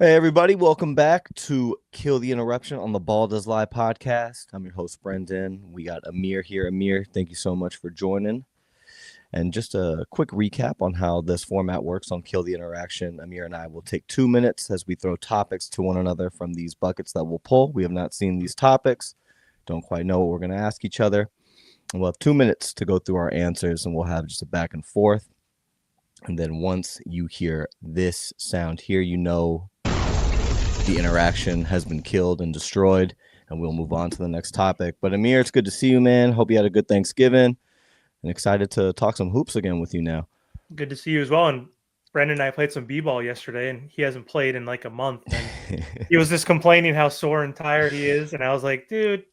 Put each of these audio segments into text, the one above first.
Hey everybody, welcome back to Kill the Interruption on the Ball Does Lie podcast. I'm your host Brendan. We got Amir here. Amir, thank you so much for joining. And just a quick recap on how this format works on Kill the Interaction. Amir and I will take 2 minutes as we throw topics to one another from these buckets that we'll pull. We have not seen these topics, don't quite know what we're going to ask each other. And we'll have 2 minutes to go through our answers, and we'll have just a back and forth. And then once you hear this sound here, you know the interaction has been killed and destroyed, and we'll move on to the next topic. But Amir, it's good to see you, man. Hope you had a good Thanksgiving, and excited to talk some hoops again with you now. Good to see you as well. And Brendan and I played some b-ball yesterday, and he hasn't played in like a month. And he was just complaining how sore and tired he is. And I was like, dude,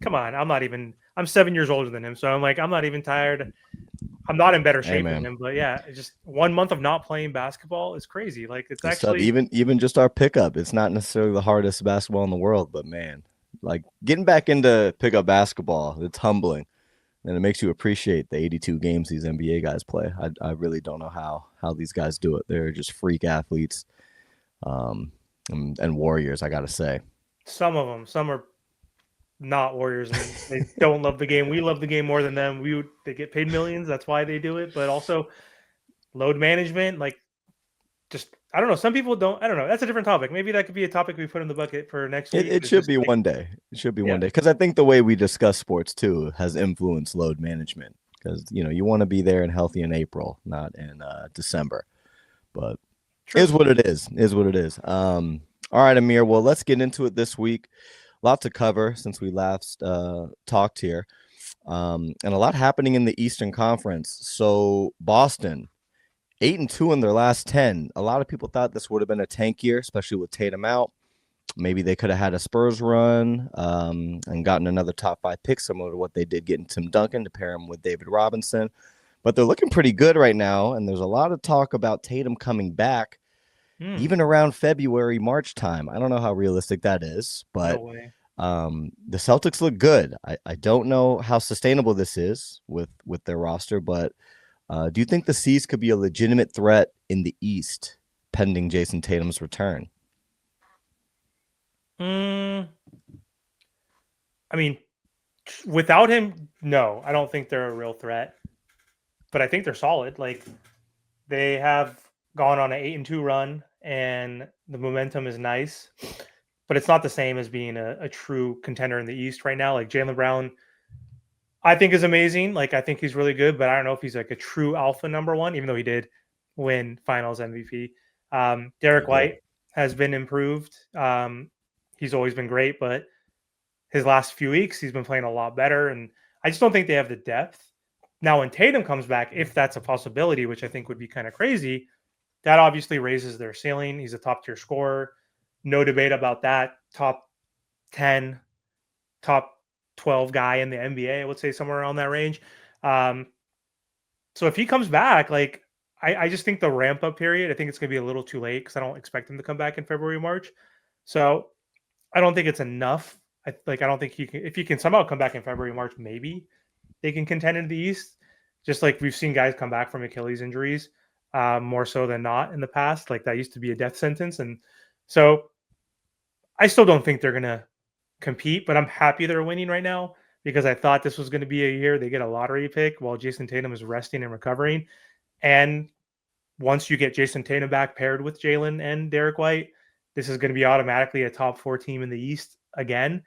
come on. I'm 7 years older than him. So I'm like, I'm not even tired. I'm not in better Hey, shape than man. him. But yeah, it's just 1 month of not playing basketball is crazy. Like it's It's tough. actually Even just our pickup. It's not necessarily the hardest basketball in the world, but man, like getting back into pickup basketball, it's humbling. And it makes you appreciate the 82 games these NBA guys play. I really don't know how these guys do it. They're just freak athletes, and warriors, I gotta say. some of them. Some are not warriors and they don't love the game. We love the game more than them. They get paid millions. That's why they do it. But also load management, like just I don't know. Some people don't. I don't know. That's a different topic. Maybe that could be a topic we put in the bucket for next It, week. it It's should just be like, one day. It should be one yeah, day because I think the way we discuss sports too has influenced load management. Because you want to be there and healthy in April, not in December. But true. is what it is. Is what it is. All right, Amir. Well, let's get into it this week. Lot to cover since we last talked here, and a lot happening in the Eastern Conference. So Boston 8-2 in their last 10. A lot of people thought this would have been a tank year, especially with Tatum out. Maybe they could have had a Spurs run and gotten another top 5 pick, similar to what they did getting Tim Duncan to pair him with David Robinson. But they're looking pretty good right now, and there's a lot of talk about Tatum coming back, Hmm, even around February, March time. I don't know how realistic that is, no but way. the Celtics look good. I don't know how sustainable this is with their roster, but do you think the C's could be a legitimate threat in the East pending Jayson Tatum's return? Hmm. I mean, without him, no, I don't think they're a real threat. But I think they're solid. Like they have gone on an 8-2 run, and the momentum is nice. But it's not the same as being a true contender in the East right now. Like Jalen Brown, I think is amazing. Like I think he's really good, but I don't know if he's like a true alpha number one, even though he did win Finals MVP. I Derek agree. White has been improved. He's always been great, but his last few weeks he's been playing a lot better, and I just don't think they have the depth. Now, when Tatum comes back, if that's a possibility, which I think would be kind of crazy, that obviously raises their ceiling. He's a top tier scorer, no debate about that. Top 10, top 12 guy in the NBA, I would say somewhere around that range. Um, so if he comes back, like I just think the ramp up period, I think it's going to be a little too late because I don't expect him to come back in February, March. So I don't think it's enough. I don't think he can. If he can somehow come back in February, March, maybe they can contend in the East. Just like we've seen guys come back from Achilles injuries, more so than not in the past. Like that used to be a death sentence, and so I still don't think they're gonna compete, but I'm happy they're winning right now because I thought this was going to be a year they get a lottery pick while Jayson Tatum is resting and recovering. And once you get Jayson Tatum back paired with Jalen and Derek White, this is going to be automatically a top 4 team in the East again.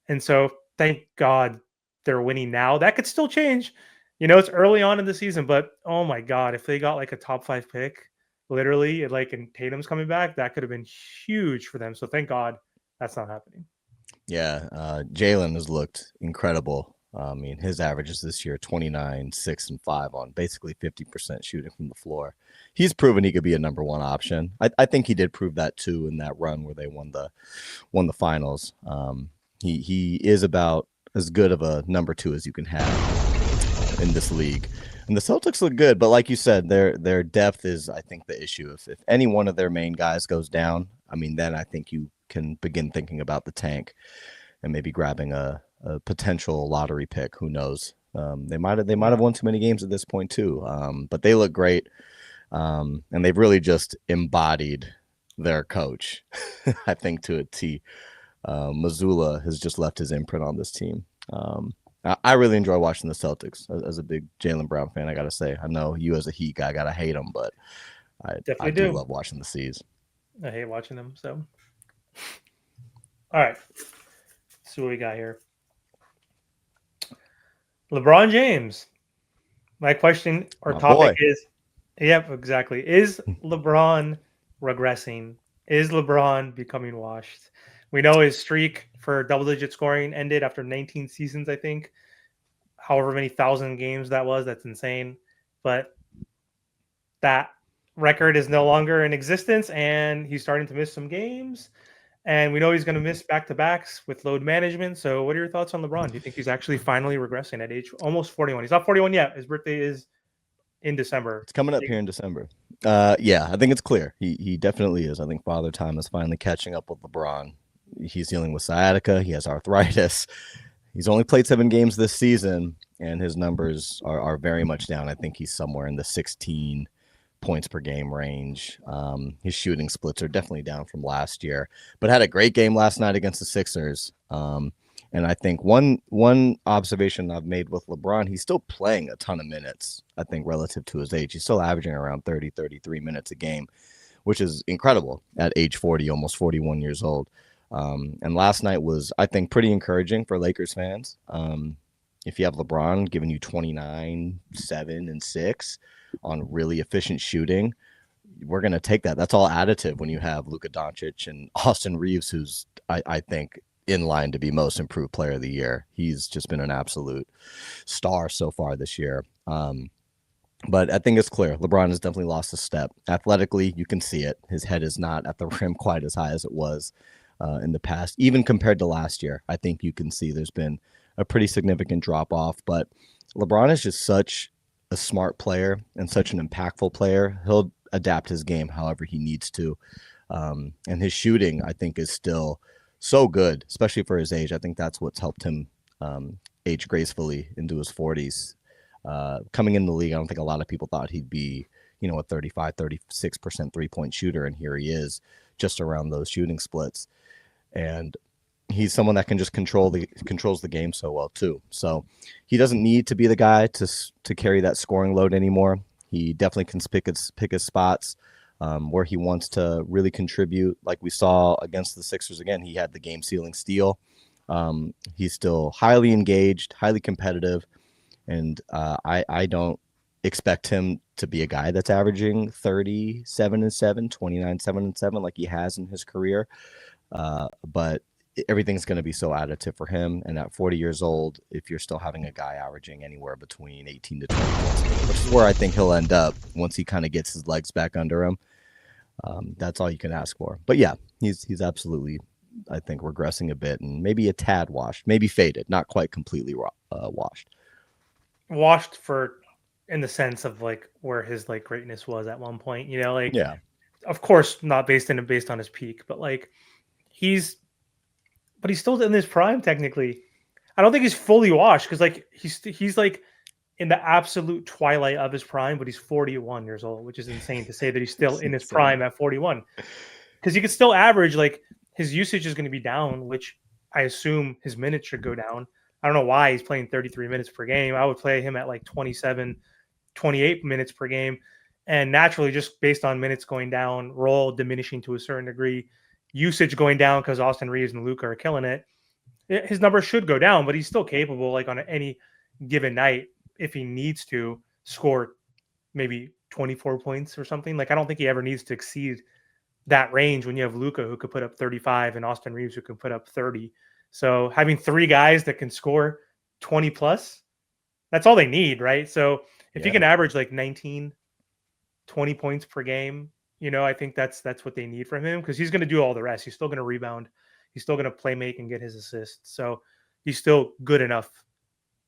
And so thank God they're winning now. That could still change. It's early on in the season, but oh my God, if they got like a top 5 pick, literally, like and Tatum's coming back, that could have been huge for them. So thank God that's not happening. Yeah, Jalen has looked incredible. I mean, his averages this year 29, 6, and 5 on basically 50% shooting from the floor. He's proven he could be a number one option. I think he did prove that too in that run where they won the finals. He is about as good of a number two as you can have in this league. And the Celtics look good, but like you said, their depth is, I think, the issue. If any one of their main guys goes down, I mean, then I think you can begin thinking about the tank and maybe grabbing a potential lottery pick. Who knows? They might have Yeah. won too many games at this point too. But they look great, and they've really just embodied their coach, I think, to a T. Missoula has just left his imprint on this team. I really enjoy watching the Celtics as a big Jalen Brown fan. I gotta say, I know you as a Heat guy gotta hate him, but I Definitely do do. love watching the C's. I hate watching them. So, all right, let's see what we got here. LeBron James. My question or My topic boy. is, yep, exactly. Is LeBron regressing? Is LeBron becoming washed? We know his streak for double-digit scoring ended after 19 seasons, I think. However many thousand games that was, that's insane. But that record is no longer in existence, and he's starting to miss some games. And we know he's going to miss back-to-backs with load management. So what are your thoughts on LeBron? Do you think he's actually finally regressing at age almost 41? He's not 41 yet. His birthday is in December. It's coming up here in December. Yeah, I think it's clear. He definitely is. I think Father Time is finally catching up with LeBron. He's dealing with sciatica. He has arthritis. He's only played 7 games this season, and his numbers are very much down. I think he's somewhere in the 16 points per game range. His shooting splits are definitely down from last year, but had a great game last night against the Sixers. And I think one observation I've made with LeBron, he's still playing a ton of minutes, I think, relative to his age. He's still averaging around 30, 33 minutes a game, which is incredible at age 40, almost 41 years old. And last night was, I think, pretty encouraging for Lakers fans. If you have LeBron giving you 29, 7, and 6 on really efficient shooting, we're going to take that. That's all additive when you have Luka Doncic and Austin Reeves, who's, I think, in line to be most improved player of the year. He's just been an absolute star so far this year. But I think it's clear. LeBron has definitely lost a step. Athletically, you can see it. His head is not at the rim quite as high as it was in the past, even compared to last year. I think you can see there's been a pretty significant drop off. But LeBron is just such a smart player and such an impactful player. He'll adapt his game however he needs to. And his shooting, I think, is still so good, especially for his age. I think that's what's helped him age gracefully into his 40s. Coming in the league, I don't think a lot of people thought he'd be, a 35, 36% three-point shooter, and here he is, just around those shooting splits. And he's someone that can just controls the game so well too. So he doesn't need to be the guy to carry that scoring load anymore. He definitely can pick his spots where he wants to really contribute. Like we saw against the Sixers again, he had the game-sealing steal. He's still highly engaged, highly competitive, and I don't expect him to be a guy that's averaging 37-7, 29-7-7 like he has in his career. But everything's going to be so additive for him. And at 40 years old, if you're still having a guy averaging anywhere between 18 to 20 points, which is where I think he'll end up once he kind of gets his legs back under him, that's all you can ask for. But yeah, he's absolutely, I think, regressing a bit and maybe a tad washed, maybe faded, not quite completely washed. Washed for in the sense of like where his like greatness was at one point, Yeah. Of course not based on his peak, but like he's still in his prime technically. I don't think he's fully washed because like he's like in the absolute twilight of his prime, but he's 41 years old, which is insane to say that he's still in his prime at 41. Because he could still average, like his usage is going to be down, which I assume his minutes should go down. I don't know why he's playing 33 minutes per game. I would play him at like 27, 28 minutes per game. And naturally, just based on minutes going down, role diminishing to a certain degree, usage going down because Austin Reeves and Luka are killing it, his numbers should go down, but he's still capable, like on any given night, if he needs to score maybe 24 points or something. Like I don't think he ever needs to exceed that range when you have Luka who could put up 35 and Austin Reeves who can put up 30. So having 3 guys that can score 20 plus, that's all they need, right? So if you can average like 19, 20 points per game, I think that's what they need from him because he's going to do all the rest. He's still going to rebound. He's still going to play make and get his assists. So he's still good enough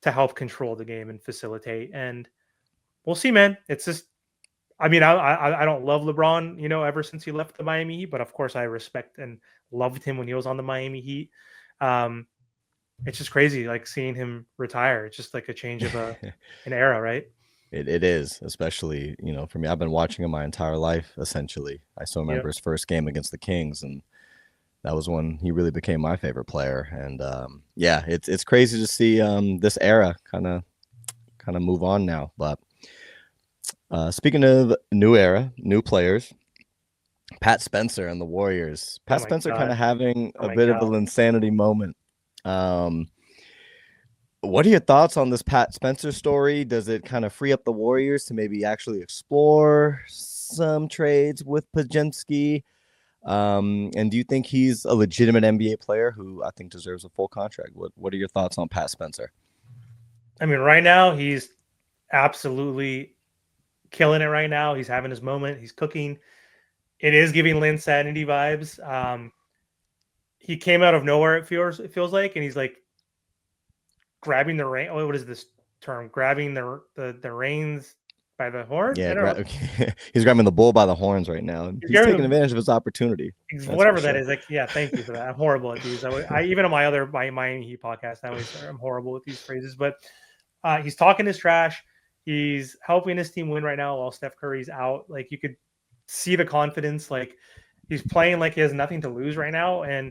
to help control the game and facilitate. And we'll see, man. It's just, I mean, I don't love LeBron, ever since he left the Miami Heat, but of course I respect and loved him when he was on the Miami Heat. It's just crazy, like seeing him retire. It's just like a change of an era, right? It is, especially, for me. I've been watching him my entire life, essentially. I still remember Yep. his first game against the Kings, and that was when he really became my favorite player. And yeah, it's crazy to see this era kind of move on now. But speaking of new era, new players, Pat Spencer and the Warriors. Oh Pat my Spencer kind god. of having Oh a my bit of god. a Linsanity moment. Um, what are your thoughts on this Pat Spencer story? Does it kind of free up the Warriors to maybe actually explore some trades with Pajemski? And do you think he's a legitimate NBA player who I think deserves a full contract? What are your thoughts on Pat Spencer? I mean, right now he's absolutely killing it right now. He's having his moment. He's cooking. It is giving Linsanity vibes. He came out of nowhere. It feels like, and he's like grabbing the rein. Oh, what is this term? Grabbing the reins by the horn. I Yeah, don't know. he's grabbing the bull by the horns right now, and He's he's taking grabbing advantage of his opportunity. That's for whatever that sure. is. Like, yeah, thank you for that. I'm horrible at these. I even on my other Miami Heat podcast, I'm horrible with these phrases. But he's talking his trash. He's helping his team win right now while Steph Curry's out. Like, you could see the confidence. Like, he's playing like he has nothing to lose right now, and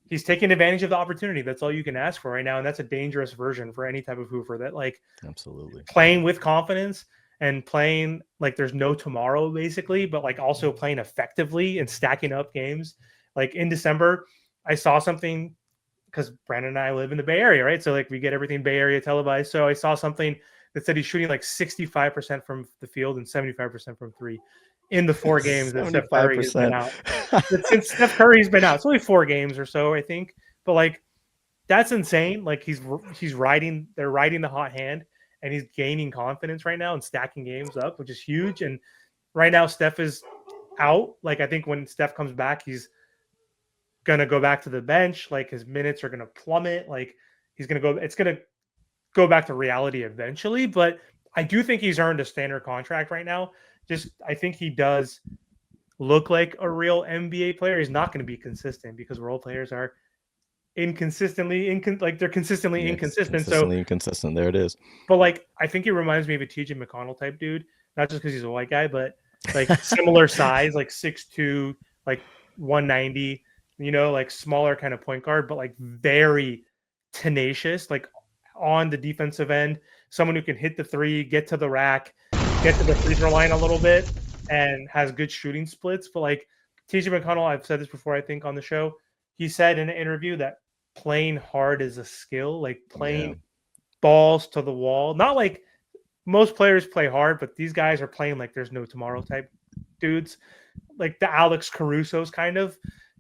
he's taking advantage of the opportunity. That's all you can ask for right now, and that's a dangerous version for any type of hooper. That, like, Absolutely. playing with confidence and playing like there's no tomorrow, basically, but like also playing effectively and stacking up games. Like in December, I saw something because Brandon and I live in the Bay Area, right? So like we get everything Bay Area televised. So I saw something that said he's shooting like 65% from the field and 75% from three in the 4 games that Steph Curry has been 75%. out. But since Steph Curry's been out, it's only 4 games or so, I think. But like that's insane. Like they're riding the hot hand, and he's gaining confidence right now and stacking games up, which is huge. And right now Steph is out. Like, I think when Steph comes back, he's gonna go back to the bench. Like, his minutes are gonna plummet. Like, it's gonna go back to reality eventually. But I do think he's earned a standard contract right now. I think he does look like a real NBA player. He's not going to be consistent because role players are they're consistently Yeah, inconsistent. So, consistently inconsistent. There it is. but like, I think he reminds me of a TJ McConnell type dude, not just because he's a white guy, but like similar size, like 6'2", like 190, like smaller kind of point guard, but like very tenacious, like on the defensive end, someone who can hit the three, get to the rack, get to the free throw line a little bit, and has good shooting splits. But like TJ McConnell, I've said this before, I think on the show, he said in an interview that playing hard is a skill, like playing balls to the wall. Not like most players play hard, but these guys are playing like there's no tomorrow type dudes. Like the Alex Caruso's kind of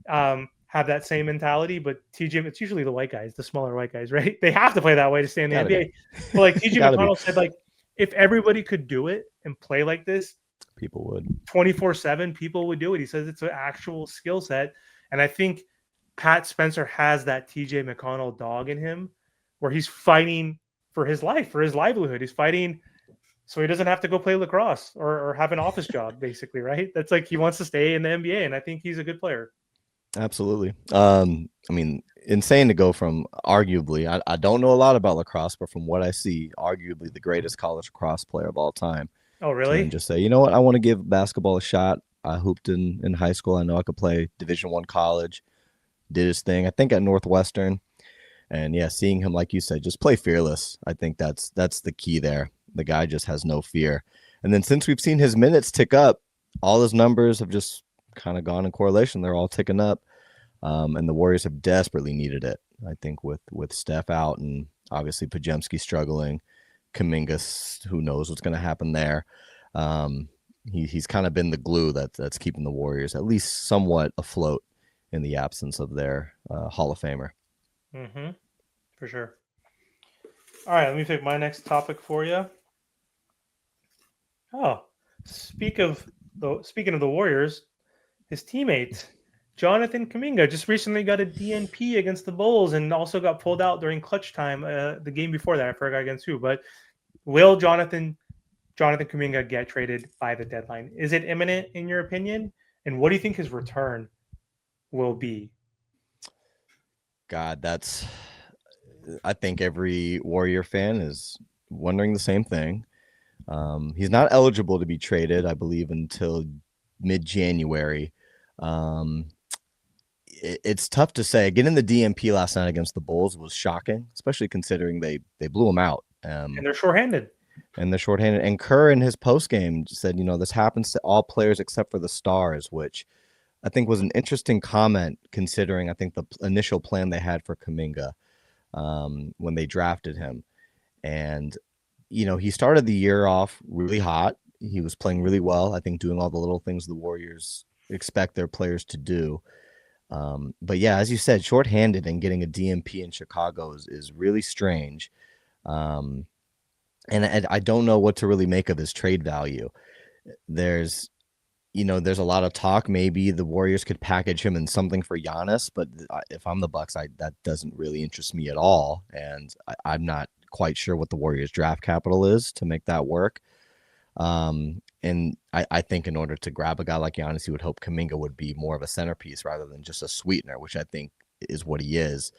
have that same mentality, but TJ, it's usually the white guys, the smaller white guys, right? They have to play that way to stay in the Gotta NBA. be. But like TJ Gotta be. McConnell said, like if everybody could do it and play like this, People would 24/7, people would do it. He says it's an actual skill set, and I think Pat Spencer has that TJ McConnell dog in him, where he's fighting for his life, for his livelihood. He's fighting so he doesn't have to go play lacrosse or have an office job, basically, right? That's like he wants to stay in the NBA, and I think he's a good player. Absolutely. I mean, insane to go from arguably, I don't know a lot about lacrosse, but from what I see, arguably the greatest college lacrosse player of all time, Oh, to then really? just say, you know what, I want to give basketball a shot. I hooped in high school. I know I could play Division I college. Did his thing, I think, at Northwestern. And yeah, seeing him, like you said, just play fearless. I think that's the key there. The guy just has no fear. And then since we've seen his minutes tick up, all his numbers have just kind of gone in correlation. They're all ticking up. And the Warriors have desperately needed it. I think with Steph out and obviously Pajemski struggling, Kuminga, who knows what's going to happen there. He's kind of been the glue that's keeping the Warriors at least somewhat afloat in the absence of their Hall of Famer. Mm-hmm. For sure. All right, let me pick my next topic for you. Oh, speaking of the Warriors, his teammate Jonathan Kuminga just recently got a DNP against the Bulls and also got pulled out during clutch time. The game before that, I forgot against who, but will Jonathan Kuminga get traded by the deadline? Is it imminent in your opinion? And what do you think his return will be? God, I think every Warrior fan is wondering the same thing. He's not eligible to be traded, I believe, until mid-January. It's tough to say. Getting the DMP last night against the Bulls was shocking, especially considering they blew him out. And they're shorthanded. And they're shorthanded. And Kerr in his postgame said, this happens to all players except for the stars, which I think was an interesting comment considering I think the initial plan they had for Kuminga when they drafted him. And, he started the year off really hot. He was playing really well, I think doing all the little things the Warriors expect their players to do. But yeah, as you said, shorthanded and getting a DMP in Chicago is really strange. And I don't know what to really make of his trade value. There's a lot of talk. Maybe the Warriors could package him in something for Giannis, but if I'm the Bucks, that doesn't really interest me at all. And I'm not quite sure what the Warriors draft capital is to make that work. And I think in order to grab a guy like Giannis, you would hope Kuminga would be more of a centerpiece rather than just a sweetener, which I think is what he is.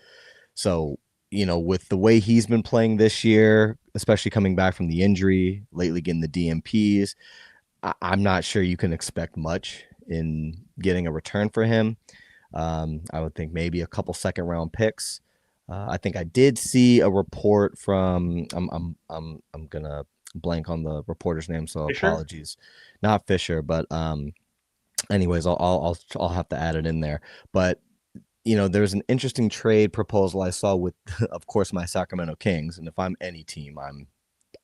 So, with the way he's been playing this year, especially coming back from the injury, lately getting the DMPs, I'm not sure you can expect much in getting a return for him. I would think maybe a couple second round picks. I think I did see a report from I'm gonna blank on the reporter's name, so Fisher? Apologies. Not Fisher, but anyways, I'll have to add it in there. But there's an interesting trade proposal I saw with, of course, my Sacramento Kings, and if I'm any team, I'm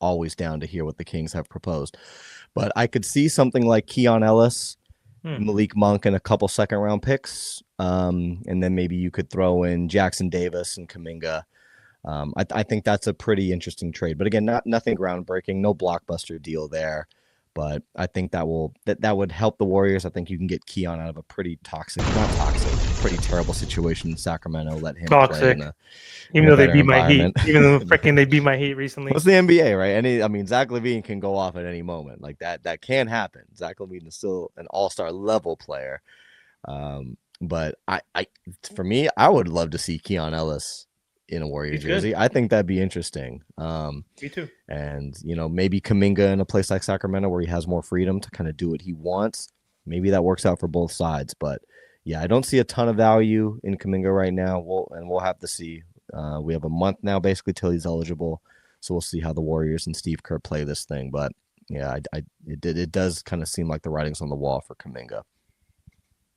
always down to hear what the Kings have proposed. But I could see something like Keon Ellis, Malik Monk, and a couple second round picks, and then maybe you could throw in Jackson Davis and Kuminga. I think that's a pretty interesting trade, but again, nothing groundbreaking, no blockbuster deal there. But I think that would help the Warriors. I think you can get Keon out of a pretty pretty terrible situation in Sacramento. Let him toxic, play even though they beat my Heat. Even though freaking they beat my Heat recently. It's the NBA, right? Zach LaVine can go off at any moment. Like that can happen. Zach LaVine is still an all-star level player. But for me, I would love to see Keon Ellis in a Warrior jersey. Good. I think that'd be interesting. Me too. And maybe Kuminga in a place like Sacramento where he has more freedom to kind of do what he wants. Maybe that works out for both sides. But yeah, I don't see a ton of value in Kuminga right now. We'll have to see. We have a month now basically till he's eligible, so we'll see how the Warriors and Steve Kerr play this thing. But yeah, it does kind of seem like the writing's on the wall for Kuminga.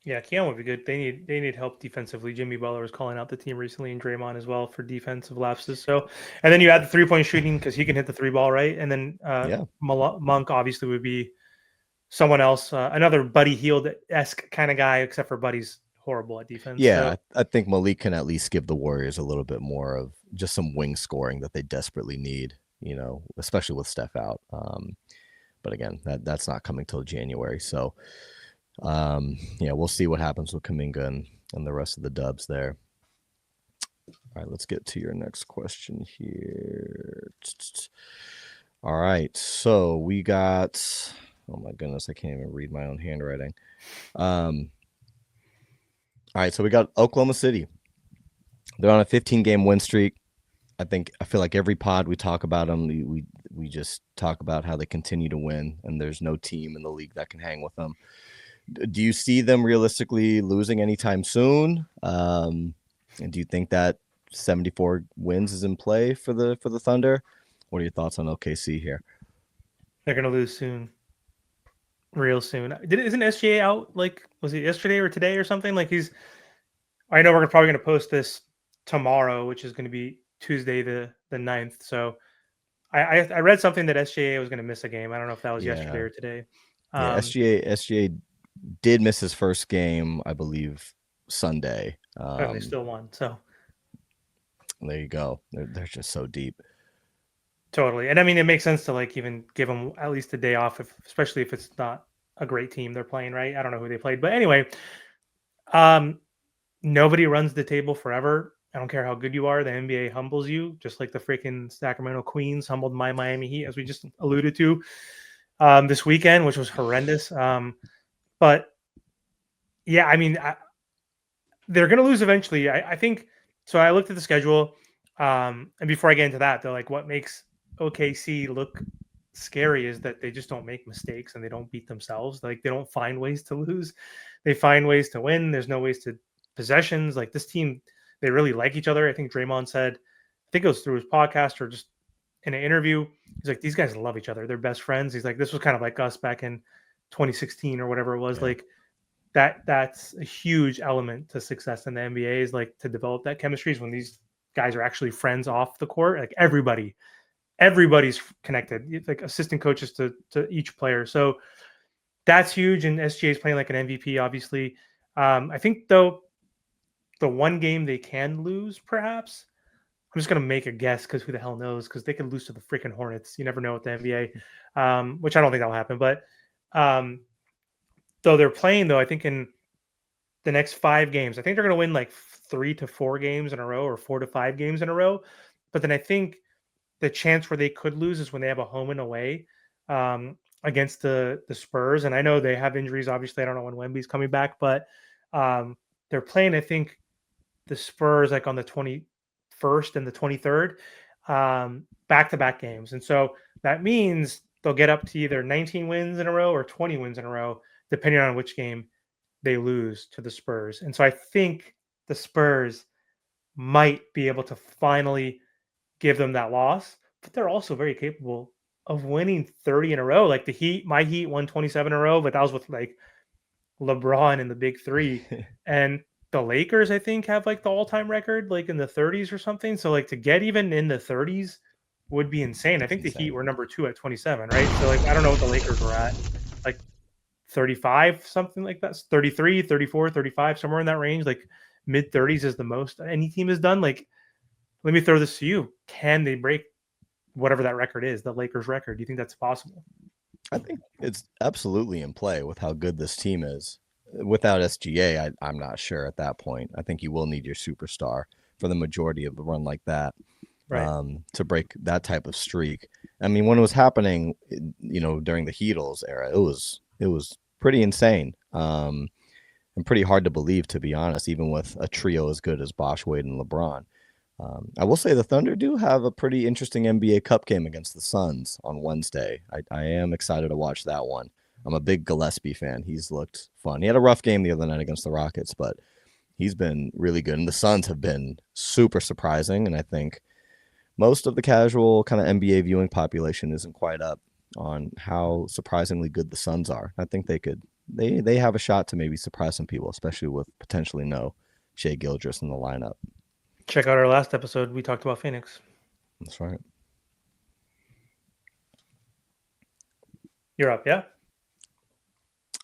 Yeah, Keon would be good. They need help defensively. Jimmy Butler was calling out the team recently, and Draymond as well for defensive lapses. So, and then you add the 3-point shooting because he can hit the 3-ball, right? And then Monk obviously would be someone else, another Buddy Hield-esque kind of guy, except for Buddy's horrible at defense. Yeah, so I think Malik can at least give the Warriors a little bit more of just some wing scoring that they desperately need, especially with Steph out. But again, that's not coming till January. So, we'll see what happens with Kuminga and the rest of the Dubs there. All right, let's get to your next question here. All right, so we got, oh my goodness, I can't even read my own handwriting. All right, so we got Oklahoma City. They're on a 15-game win streak. I feel like every pod we talk about them, we just talk about how they continue to win, and there's no team in the league that can hang with them. Do you see them realistically losing anytime soon? And do you think that 74 wins is in play for the Thunder? What are your thoughts on OKC here? They're going to lose soon. Real soon. Isn't SGA out? Like, was it yesterday or today or something? Like I know we're probably going to post this tomorrow, which is going to be Tuesday the 9th. So I read something that SGA was going to miss a game. I don't know if that was yesterday or today. SGA did miss his first game, I believe, Sunday. And they still won. So there you go. They're just so deep. Totally. And I mean, it makes sense to even give them at least a day off, especially if it's not a great team they're playing, right? I don't know who they played. But anyway, nobody runs the table forever. I don't care how good you are. The NBA humbles you, just like the freaking Sacramento Queens humbled my Miami Heat, as we just alluded to this weekend, which was horrendous. But yeah, I mean, they're going to lose eventually. I think so. I looked at the schedule, and before I get into that, though, what makes OKC look scary is that they just don't make mistakes and they don't beat themselves. Like they don't find ways to lose. They find ways to win. There's no ways to possessions. Like this team, they really like each other. I think Draymond said, I think it was through his podcast or just in an interview, he's like, these guys love each other. They're best friends. He's like, this was kind of like us back in 2016 or whatever it was. Yeah. Like that's a huge element to success in the NBA is like to develop that chemistry is when these guys are actually friends off the court. Like everybody's connected. It's like assistant coaches to each player. So that's huge. And SGA is playing like an MVP, obviously. I think though the one game they can lose, perhaps, I'm just going to make a guess because who the hell knows? Because they could lose to the freaking Hornets. You never know with the NBA, which I don't think that'll happen. But though they're playing, though, I think in the next 5 games, I think they're going to win like 3 to 4 games in a row or 4 to 5 games in a row. But then I think the chance where they could lose is when they have a home and away against the Spurs. And I know they have injuries. Obviously, I don't know when Wemby's coming back, but they're playing, I think, the Spurs like on the 21st and the 23rd, back-to-back games. And so that means they'll get up to either 19 wins in a row or 20 wins in a row, depending on which game they lose to the Spurs. And so I think the Spurs might be able to finally give them that loss, but they're also very capable of winning 30 in a row. Like the Heat, my Heat won 27 in a row, but that was with like LeBron and the big 3. And the Lakers, I think, have like the all-time record, like in the 30s or something. So like to get even in the 30s would be insane. I think the Heat were number 2 at 27, right? So like, I don't know what the Lakers were at, like 35, something like that, 33, 34, 35, somewhere in that range. Like mid 30s is the most any team has done. Like, let me throw this to you. Can they break whatever that record is, the Lakers record? Do you think that's possible? I think it's absolutely in play with how good this team is. Without SGA, I'm not sure at that point. I think you will need your superstar for the majority of the run like that, right, to break that type of streak. I mean, when it was happening, during the Heatles era, it was pretty insane and pretty hard to believe, to be honest, even with a trio as good as Bosh, Wade, and LeBron. I will say the Thunder do have a pretty interesting NBA Cup game against the Suns on Wednesday. I am excited to watch that one. I'm a big Gillespie fan. He's looked fun. He had a rough game the other night against the Rockets, but he's been really good. And the Suns have been super surprising. And I think most of the casual kind of NBA viewing population isn't quite up on how surprisingly good the Suns are. I think they have a shot to maybe surprise some people, especially with potentially no Shai Gilgeous in the lineup. Check out our last episode. We talked about Phoenix. That's right. You're up, yeah?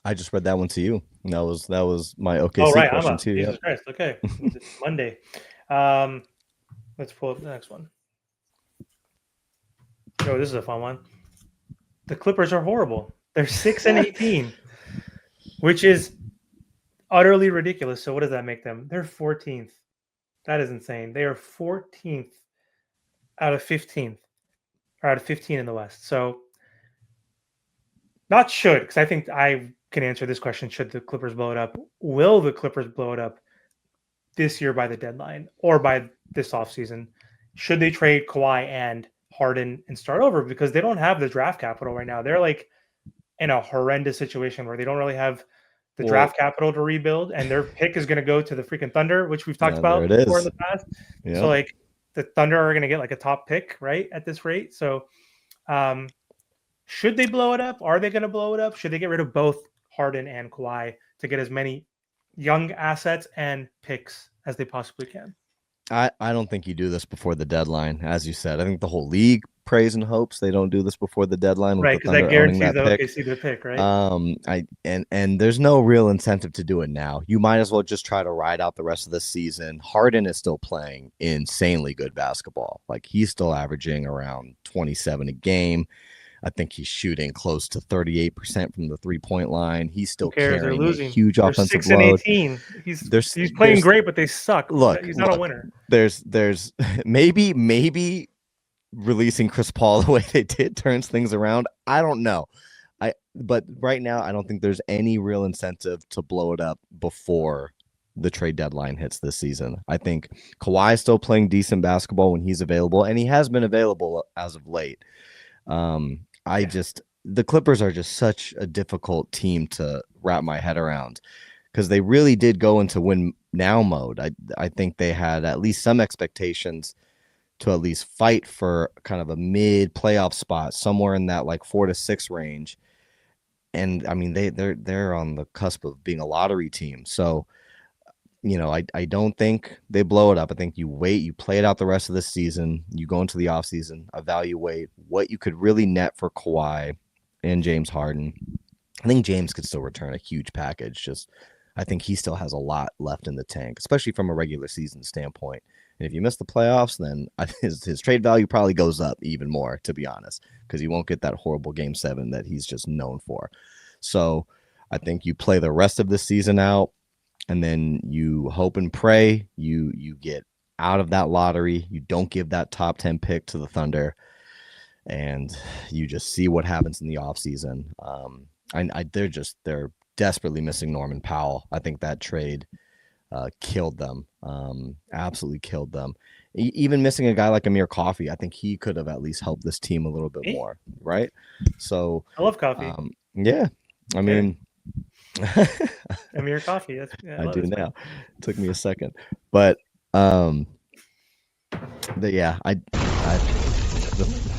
I just read that one to you. That was my OKC question too. Jesus Christ. Okay. It's Monday. Let's pull up the next one. Oh, this is a fun one. The Clippers are horrible. They're 6-18, which is utterly ridiculous. So what does that make them? They're 14th. That is insane. They are 14th out of 15th, or out of 15 in the West. So not should, because I think I can answer this question. Should the Clippers blow it up? Will the Clippers blow it up this year by the deadline or by this offseason? Should they trade Kawhi and Harden and start over? Because they don't have the draft capital right now. They're like in a horrendous situation where they don't really have the draft capital to rebuild, and their pick is going to go to the freaking Thunder, which we've talked about before in the past. Yeah. So like the Thunder are going to get like a top pick, right, at this rate. So should they blow it up? Are they going to blow it up? Should they get rid of both Harden and Kawhi to get as many young assets and picks as they possibly can? I don't think you do this before the deadline, as you said. I think the whole league prays and hopes they don't do this before the deadline. Right, because that guarantees the OKC the pick, right? And there's no real incentive to do it now. You might as well just try to ride out the rest of the season. Harden is still playing insanely good basketball. Like he's still averaging around 27 a game. I think he's shooting close to 38% from the 3-point line. He's still carrying a huge offensive load. 6-18. He's playing great, but they suck. Look, he's not a winner. There's maybe releasing Chris Paul the way they did turns things around. I don't know. But right now, I don't think there's any real incentive to blow it up before the trade deadline hits this season. I think Kawhi is still playing decent basketball when he's available, and he has been available as of late. The Clippers are just such a difficult team to wrap my head around because they really did go into win now mode. I think they had at least some expectations to at least fight for kind of a mid playoff spot somewhere in that like 4 to 6 range. And I mean they're on the cusp of being a lottery team. So, I don't think they blow it up. I think you wait, you play it out the rest of the season, you go into the offseason, evaluate what you could really net for Kawhi and James Harden. I think James could still return a huge package. I think he still has a lot left in the tank, especially from a regular season standpoint. And if you miss the playoffs, then his trade value probably goes up even more, to be honest, because he won't get that horrible Game 7 that he's just known for. So I think you play the rest of the season out, and then you hope and pray you get out of that lottery. You don't give that top 10 pick to the Thunder, and you just see what happens in the offseason. They're desperately missing Norman Powell. I think that trade killed them, absolutely killed them. Even missing a guy like Amir Coffey, I think he could have at least helped this team a little bit more, right? So I love Coffee. Yeah, I mean, Amir Coffee. I do now. It took me a second, but I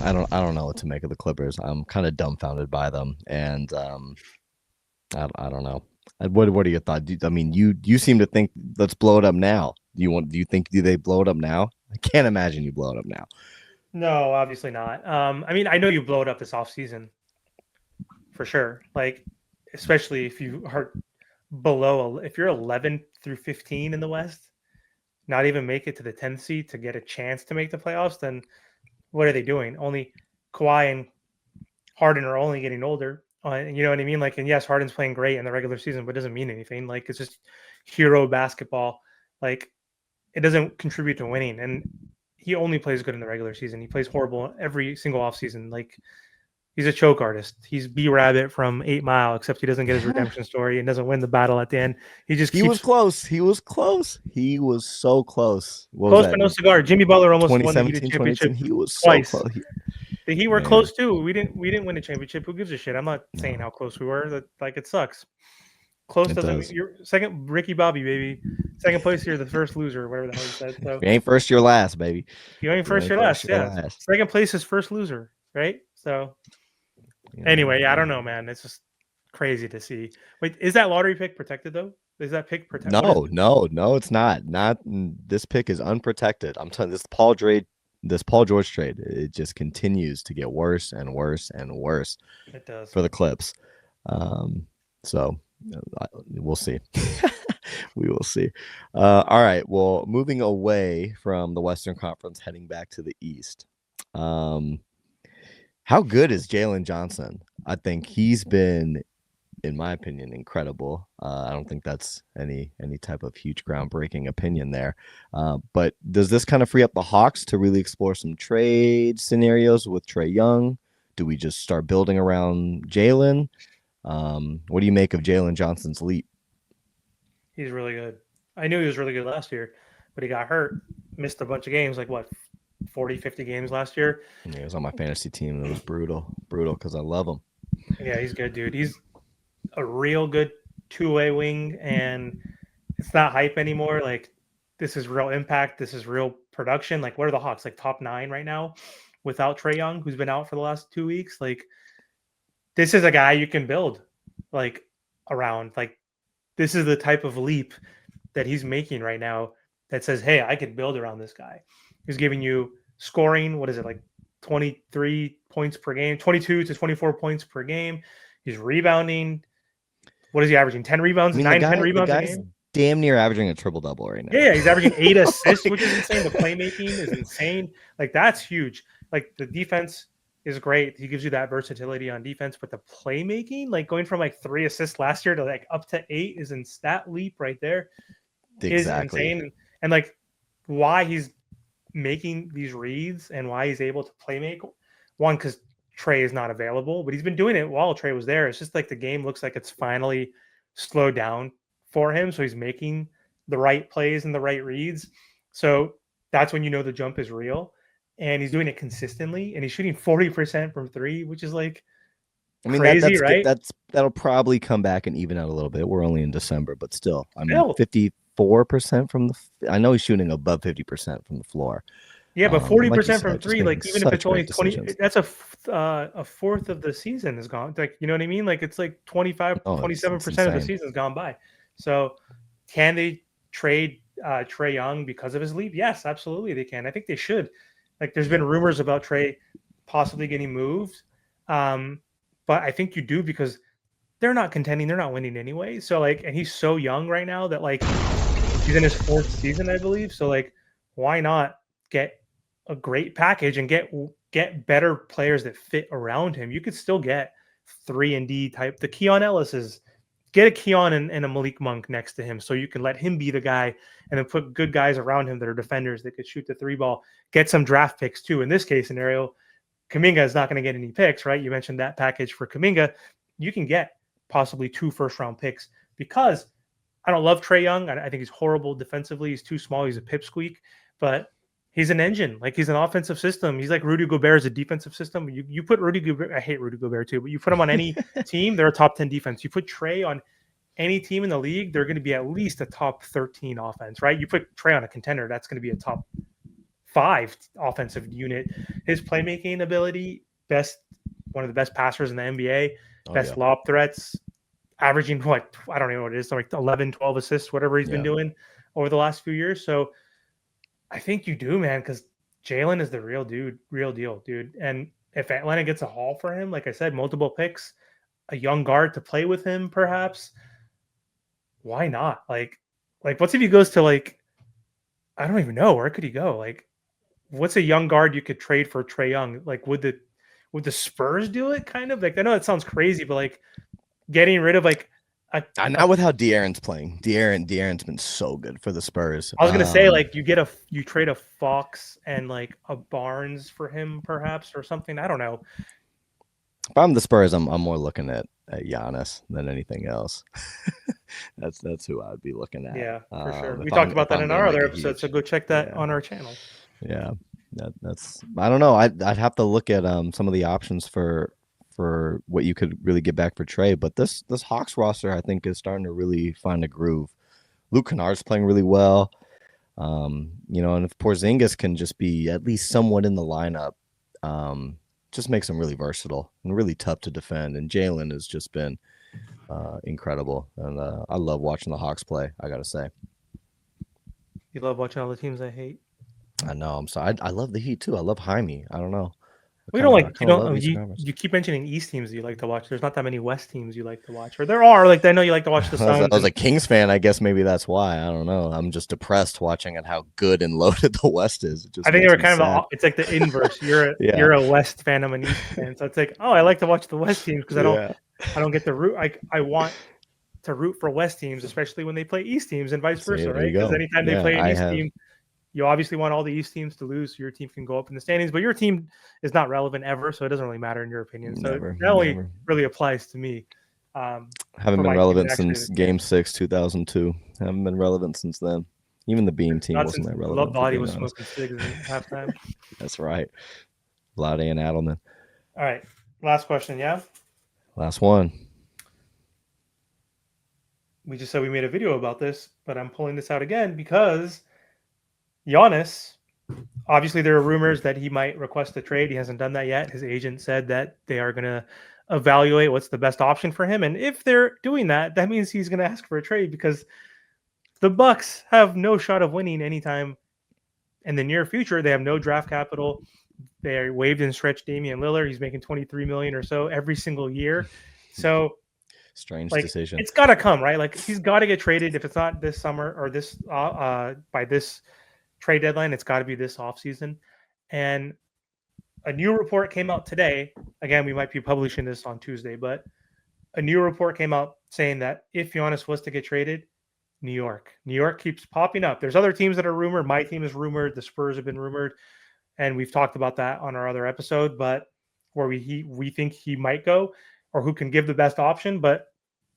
don't know what to make of the Clippers. I'm kind of dumbfounded by them, and I don't know. What are your thoughts? You seem to think let's blow it up now. Do they blow it up now? I can't imagine you blow it up now. No, obviously not. I know you blow it up this offseason for sure. Like, especially if you are if you're 11 through 15 in the West, not even make it to the 10th seed to get a chance to make the playoffs, then what are they doing? Only Kawhi and Harden are only getting older. You know what I mean? Like, and yes, Harden's playing great in the regular season, but it doesn't mean anything. Like, it's just hero basketball. Like, it doesn't contribute to winning. And he only plays good in the regular season. He plays horrible every single offseason. Like, he's a choke artist. He's B-Rabbit from 8 Mile, except he doesn't get his redemption story and doesn't win the battle at the end. He was close. He was so close. Close but no cigar. Jimmy Butler almost won the Heat championship. He was twice. So close. The Heat were close too. We didn't win a championship. Who gives a shit? I'm not saying how close we were. Like, it sucks. Close doesn't mean you're second. Ricky Bobby, baby. Second place, you're the first loser, whatever the hell he said. So you ain't first, you're last, baby. You ain't first, you're last. Yeah. Second place is first loser, right? So anyway, I don't know, man. It's just crazy to see. Wait, is that lottery pick protected though? Is that pick protected? No, it's not. This pick is unprotected. I'm telling you, this Paul George trade, it just continues to get worse and worse and worse. It does for the Clips. So we'll see. We will see. All right. Well, moving away from the Western Conference, heading back to the East. How good is Jalen Johnson? I think he's been, in my opinion, incredible. I don't think that's any type of huge groundbreaking opinion there. But does this kind of free up the Hawks to really explore some trade scenarios with Trae Young? Do we just start building around Jalen? What do you make of Jalen Johnson's leap? He's really good. I knew he was really good last year, but he got hurt, missed a bunch of games, like what, 40, 50 games last year? Yeah, he was on my fantasy team, and it was brutal because I love him. Yeah, he's good, dude. He's a real good two-way wing, and it's not hype anymore. Like, this is real impact. This is real production. Like, what are the Hawks? Like, top 9 right now without Trae Young, who's been out for the last 2 weeks. Like, this is a guy you can build, like, around. Like, this is the type of leap that he's making right now that says, hey, I could build around this guy. He's giving you scoring, what is it, like 23 points per game, 22 to 24 points per game. He's rebounding. What is he averaging? 10 rebounds? 10 rebounds a game? Damn near averaging a triple-double right now. Yeah, he's averaging 8 assists, which is insane. The playmaking is insane. Like, that's huge. Like, the defense is great. He gives you that versatility on defense, but the playmaking, like going from like 3 assists last year to like up to 8 is in stat leap right there. Exactly. Is insane. And like, why he's making these reads and why he's able to play make, one, because Trae is not available, but he's been doing it while Trae was there. It's just like the game looks like it's finally slowed down for him. So he's making the right plays and the right reads. So that's when you know the jump is real. and he's doing it consistently, and he's shooting 40% from three, which is like I mean, crazy, that's right? that'll probably come back and even out a little bit. We're only in December, but still, I mean, Still, 54% from the. I know he's shooting above 50% from the floor. yeah, but Like you 40% from said, just three, making like even if it's such only great 20, decisions. that's a fourth of the season is gone. Like, you know what I mean? Like it's like 25, Oh, it's 27% of the insane. season's gone by. So can they trade Trae Young because of his leave? Yes, absolutely they can. I think they should. Like there's been rumors about Trae possibly getting moved. But I think you do because they're not contending, they're not winning anyway. So like, and he's so young right now that like he's in his fourth season, I believe. So like, why not get a great package and get better players that fit around him? You could still get 3-and-D type. The Keon Ellis's, get a Keon and a Malik Monk next to him, so you can let him be the guy, and then put good guys around him that are defenders that could shoot the three ball. Get some draft picks too. In this case scenario, Kuminga is not going to get any picks, right? You mentioned that package for Kuminga. You can get possibly 2 first-round picks because I don't love Trae Young. I think he's horrible defensively. He's too small. He's a pipsqueak, but he's an engine. Like he's an offensive system. He's like Rudy Gobert is a defensive system. You put Rudy Gobert. I hate Rudy Gobert too, but you put him on any team, they're a top 10 defense. You put Trae on any team in the league, they're going to be at least a top 13 offense, right? You put Trae on a contender, that's going to be a top 5 offensive unit. His playmaking ability, one of the best passers in the NBA, best lob threats, averaging what, I don't even know what it is, like 11, 12 assists, whatever he's been doing over the last few years. So I think you do, man, because Jalen is the real deal, dude. And if Atlanta gets a haul for him, like I said, multiple picks, a young guard to play with him, perhaps, why not? Like what's if he goes to like, I don't even know, where could he go? Like, what's a young guard you could trade for Trae Young? Like, would the Spurs do it? Kind of like, I know that sounds crazy, but like getting rid of like not with how De'Aaron's playing. De'Aaron's been so good for the Spurs. I was gonna say like you trade a Fox and like a Barnes for him, perhaps, or something. I don't know. If I'm the Spurs, I'm more looking at Giannis than anything else. that's who I'd be looking at. Yeah, for sure. We talked about that in our other episode, so go check that on our channel. Yeah, that's. I don't know. I'd have to look at some of the options for what you could really get back for Trae. But this Hawks roster, I think, is starting to really find a groove. Luke Kennard's playing really well. And if Porzingis can just be at least somewhat in the lineup, just makes him really versatile and really tough to defend. And Jalen has just been incredible. And I love watching the Hawks play, I got to say. You love watching all the teams I hate? I know. I'm sorry. I love the Heat, too. I love Jaime. I don't know. We don't like, you keep mentioning East teams you like to watch. There's not that many West teams you like to watch. Or there are. Like, I know you like to watch the Suns. I was a Kings fan. I guess maybe that's why. I don't know. I'm just depressed watching at how good and loaded the West is. I think they're kind of it's like the inverse. You're a West fan, I'm an East fan. So it's like, oh, I like to watch the West teams because I don't get to root. I want to root for West teams, especially when they play East teams and vice versa, right? Because anytime they play an East team, you obviously want all the East teams to lose so your team can go up in the standings, but your team is not relevant ever, so it doesn't really matter in your opinion. So that only really applies to me. Haven't been relevant since Game 6, 2002. Haven't been relevant since then. Even the Beam team wasn't that relevant. Love Body was smoking cigs at halftime. That's right. Vlade and Adelman. All right. Last question, yeah? Last one. We just said we made a video about this, but I'm pulling this out again because Giannis, obviously there are rumors that he might request a trade. He hasn't done that yet. His agent said that they are going to evaluate what's the best option for him. And if they're doing that, that means he's going to ask for a trade because the Bucks have no shot of winning anytime in the near future. They have no draft capital. They are waived and stretched Damian Lillard. He's making $23 million or so every single year. So strange decision. It's got to come, right? Like he's got to get traded. If it's not this summer or this by this trade deadline, it's got to be this offseason. And a new report came out today. Again, we might be publishing this on Tuesday, but a new report came out saying that if Giannis was to get traded, New York keeps popping up. There's other teams that are rumored. My team is rumored. The Spurs have been rumored. And we've talked about that on our other episode, but where we think he might go or who can give the best option. But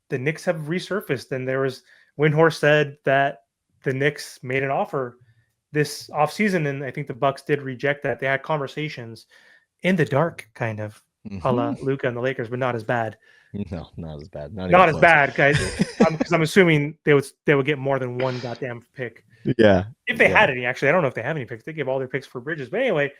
the Knicks have resurfaced, and there was Windhorst said that the Knicks made an offer this offseason, and I think the Bucks did reject that. They had conversations in the dark, kind of, a la Luka and the Lakers, but not as bad. No, not as bad. Not Not even as close. bad, guys. Because I'm assuming they would get more than one goddamn pick. Yeah. If they had any, actually, I don't know if they have any picks. They gave all their picks for Bridges. But anyway,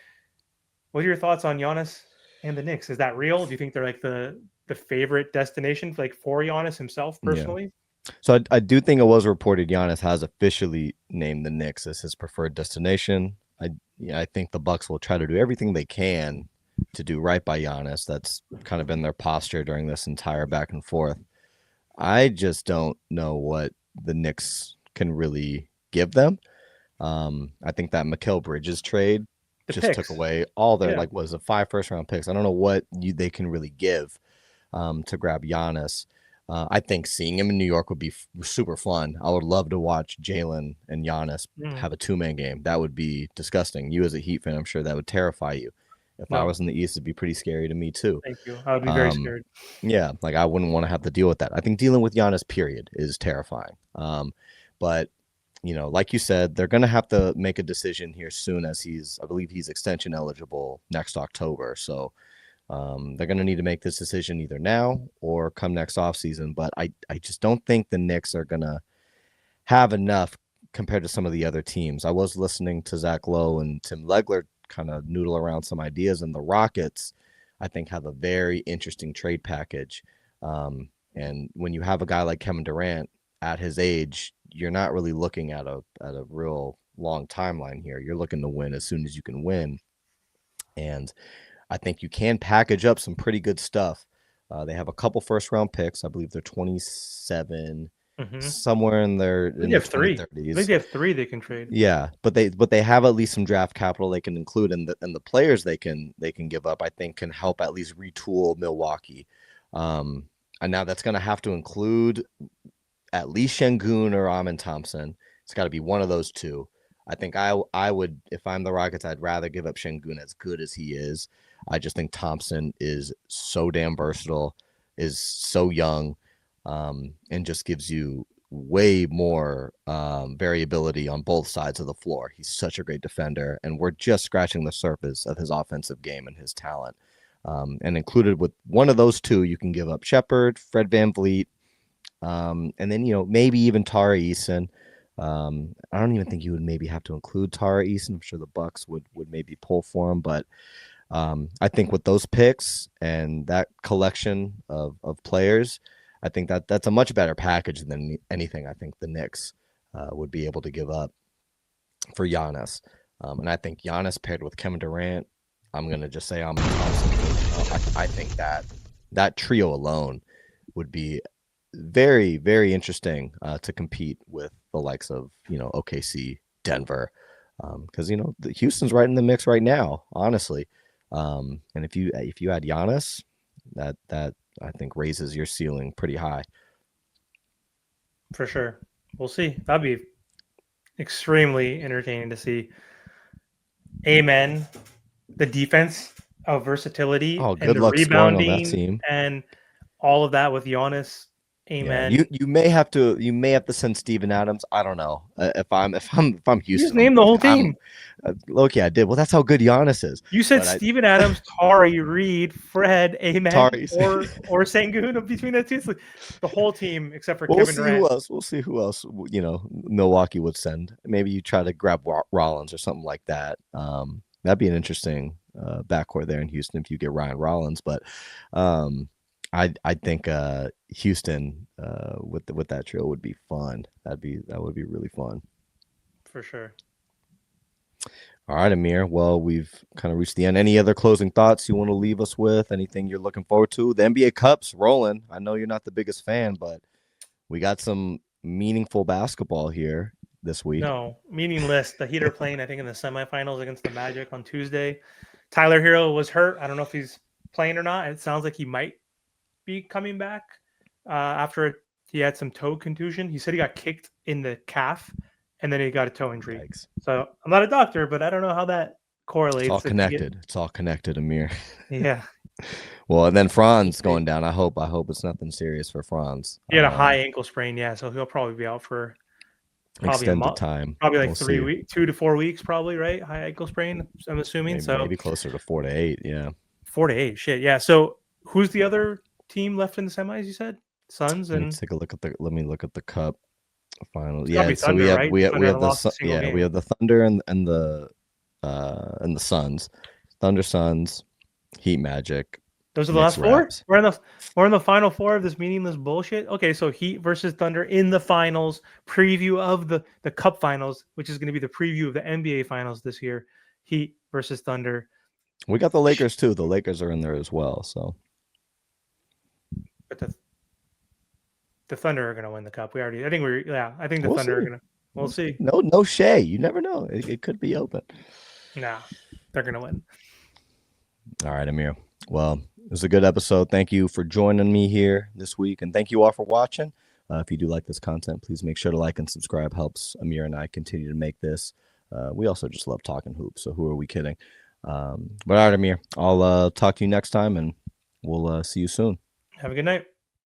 what are your thoughts on Giannis and the Knicks? Is that real? Do you think they're like the favorite destination for Giannis himself personally? Yeah. So I do think it was reported Giannis has officially named the Knicks as his preferred destination. I think the Bucks will try to do everything they can to do right by Giannis. That's kind of been their posture during this entire back and forth. I just don't know what the Knicks can really give them. I think that Mikal Bridges trade took away all their was it 5 first-round picks. I don't know what they can really give to grab Giannis. I think seeing him in New York would be super fun. I would love to watch Jalen and Giannis have a 2-man game. That would be disgusting. You as a Heat fan, I'm sure that would terrify you. If I was in the East, it'd be pretty scary to me too. Thank you. I would be very scared. Yeah, I wouldn't want to have to deal with that. I think dealing with Giannis, period, is terrifying. But like you said, they're going to have to make a decision here soon, as I believe he's extension eligible next October. So they're going to need to make this decision either now or come next offseason. But I just don't think the Knicks are going to have enough compared to some of the other teams. I was listening to Zach Lowe and Tim Legler kind of noodle around some ideas, and the Rockets, I think, have a very interesting trade package. And when you have a guy like Kevin Durant at his age, you're not really looking at a real long timeline here. You're looking to win as soon as you can win. And I think you can package up some pretty good stuff. They have a couple first-round picks. I believe they're 27, somewhere in their they have 3. I think they have 3 they can trade. Yeah, but they have at least some draft capital they can include, and the players they can give up, I think, can help at least retool Milwaukee. And now that's going to have to include at least Şengün or Amin Thompson. It's got to be one of those two. I think I would, if I'm the Rockets, I'd rather give up Şengün, as good as he is. I just think Thompson is so damn versatile, is so young, and just gives you way more variability on both sides of the floor. He's such a great defender, and we're just scratching the surface of his offensive game and his talent. And included with one of those two, you can give up Shepherd, Fred VanVleet, and then maybe even Tara Eason. I don't even think you would maybe have to include Tara Eason. I'm sure the Bucks would maybe pull for him, but I think with those picks and that collection of players, I think that's a much better package than anything I think the Knicks would be able to give up for Giannis. And I think Giannis paired with Kevin Durant, I'm going to just say Amin Thompson. I think that trio alone would be very, very interesting to compete with the likes of, OKC, Denver, because, Houston's right in the mix right now, honestly. And if you add Giannis, that I think raises your ceiling pretty high. For sure. We'll see. That'd be extremely entertaining to see. Amen. The defense of versatility and the rebounding on that team, and all of that with Giannis. Amen. Yeah, you may have to send Steven Adams. I don't know if I'm Houston. You just named the whole team. Okay, I did. Well, that's how good Giannis is. You said Steven Adams, Tari, Reed, Fred, Amen, or Şengün between the two. The whole team except for Kevin Durant. We'll see who else Milwaukee would send. Maybe you try to grab Rollins or something like that. That'd be an interesting backcourt there in Houston if you get Ryan Rollins, but. I think Houston with that trio would be fun. That would be really fun. For sure. All right, Amir. Well, we've kind of reached the end. Any other closing thoughts you want to leave us with? Anything you're looking forward to? The NBA Cup's rolling. I know you're not the biggest fan, but we got some meaningful basketball here this week. No, meaningless. The Heat are playing, I think, in the semifinals against the Magic on Tuesday. Tyler Hero was hurt. I don't know if he's playing or not. It sounds like he might be coming back after he had some toe contusion. He said he got kicked in the calf and then he got a toe injury. Yikes. So I'm not a doctor, but I don't know how that correlates. It's all connected. It's all connected, Amir. Yeah. Well, and then Franz going down. I hope it's nothing serious for Franz. He had a high ankle sprain, yeah, so he'll probably be out for extended time. Probably like We'll 3 see. weeks, 2 to 4 weeks, probably, right? High ankle sprain, I'm assuming. Maybe closer to 4 to 8. Yeah. 4 to 8. Shit. Yeah. So who's the other team left in the semis? You said Suns Let me and take a look at the cup final. it's gotta Yeah. be So we Thunder, have right? we have Thunder we have haven't the lost a single game. we have the Thunder and the Suns. Thunder, Suns, Heat, Magic. Those are the Knicks, last four. Raps. We're in the final four of this meaningless bullshit. Okay, so Heat versus Thunder in the finals. Preview of the Cup Finals, which is going to be the preview of the NBA Finals this year. Heat versus Thunder. We got the Lakers too. The Lakers are in there as well. So, but the Thunder are going to win the cup. I think the Thunder are going to. We'll see. No shade. You never know. It could be open. Nah, they're going to win. All right, Amir. Well, it was a good episode. Thank you for joining me here this week, and thank you all for watching. If you do like this content, please make sure to like and subscribe. Helps Amir and I continue to make this. We also just love talking hoops, so who are we kidding? But all right, Amir, I'll talk to you next time, and we'll see you soon. Have a good night.